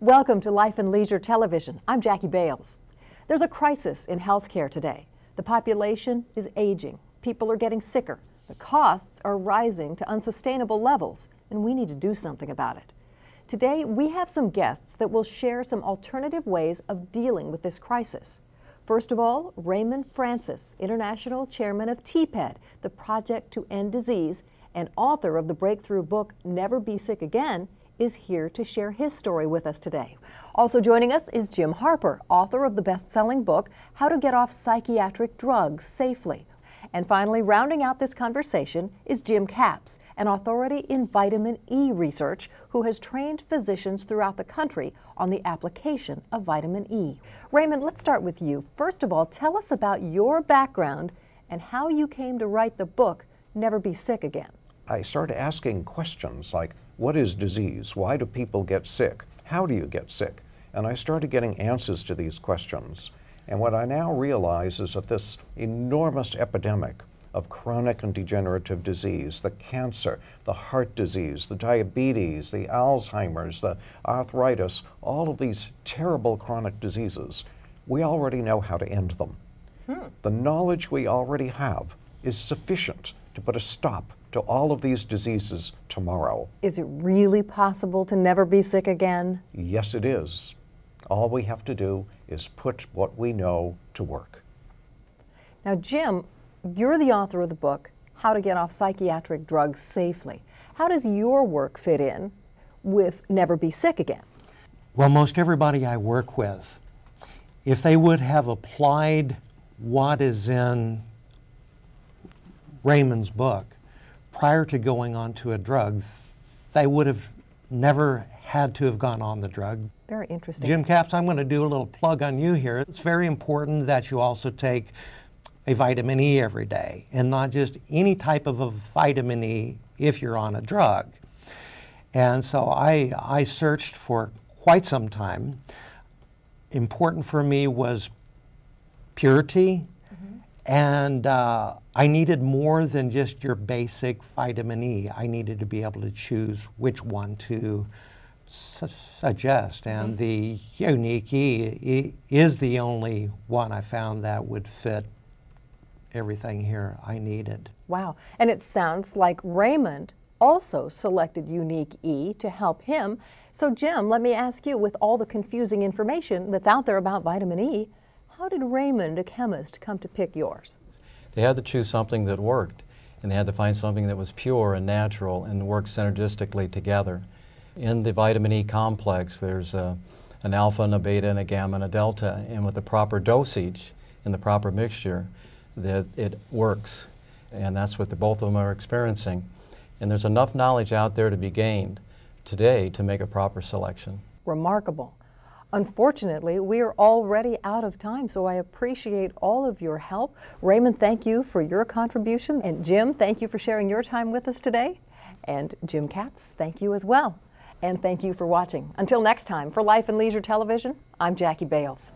Welcome to Life and Leisure Television. I'm Jackie Bales. There's a crisis in healthcare today. The population is aging. People are getting sicker. The costs are rising to unsustainable levels, and we need to do something about it. Today, we have some guests that will share some alternative ways of dealing with this crisis. First of all, Raymond Francis, International Chairman of TPED, the Project to End Disease, and author of the breakthrough book, Never Be Sick Again, is here to share his story with us today. Also joining us is Jim Harper, author of the best-selling book, How to Get Off Psychiatric Drugs Safely. And finally, rounding out this conversation is Jim Capps, an authority in vitamin E research who has trained physicians throughout the country on the application of vitamin E. Raymond, let's start with you. First of all, tell us about your background and how you came to write the book, Never Be Sick Again. I started asking questions like, what is disease? Why do people get sick? How do you get sick? And I started getting answers to these questions. And what I now realize is that this enormous epidemic of chronic and degenerative disease, the cancer, the heart disease, the diabetes, the Alzheimer's, the arthritis, all of these terrible chronic diseases, we already know how to end them. The knowledge we already have is sufficient to put a stop to all of these diseases tomorrow. Is it really possible to never be sick again? Yes, it is. All we have to do is put what we know to work. Now, Jim, you're the author of the book, How to Get Off Psychiatric Drugs Safely. How does your work fit in with Never Be Sick Again? Well, most everybody I work with, if they would have applied what is in Raymond's book prior to going on to a drug, they would have never had to have gone on the drug. Very interesting. Jim Capps, I'm going to do a little plug on you here. It's very important that you also take a vitamin E every day, and not just any type of a vitamin E if you're on a drug. And so I searched for quite some time. Important for me was purity, and I needed more than just your basic vitamin E. I needed to be able to choose which one to suggest, and the Unique E is the only one I found that would fit everything here I needed. Wow. And it sounds like Raymond also selected Unique E to help him. So Jim, let me ask you, with all the confusing information that's out there about vitamin E, how did Raymond, a chemist, come to pick yours? They had to choose something that worked, and they had to find something that was pure and natural and worked synergistically together. In the vitamin E complex, there's an alpha and a beta and a gamma and a delta, and with the proper dosage and the proper mixture, that it works. And that's what both of them are experiencing. And there's enough knowledge out there to be gained today to make a proper selection. Remarkable. Unfortunately, we are already out of time, so I appreciate all of your help. Raymond, thank you for your contribution. And Jim, thank you for sharing your time with us today. And Jim Capps, thank you as well. And thank you for watching. Until next time, for Life and Leisure Television, I'm Jackie Bales.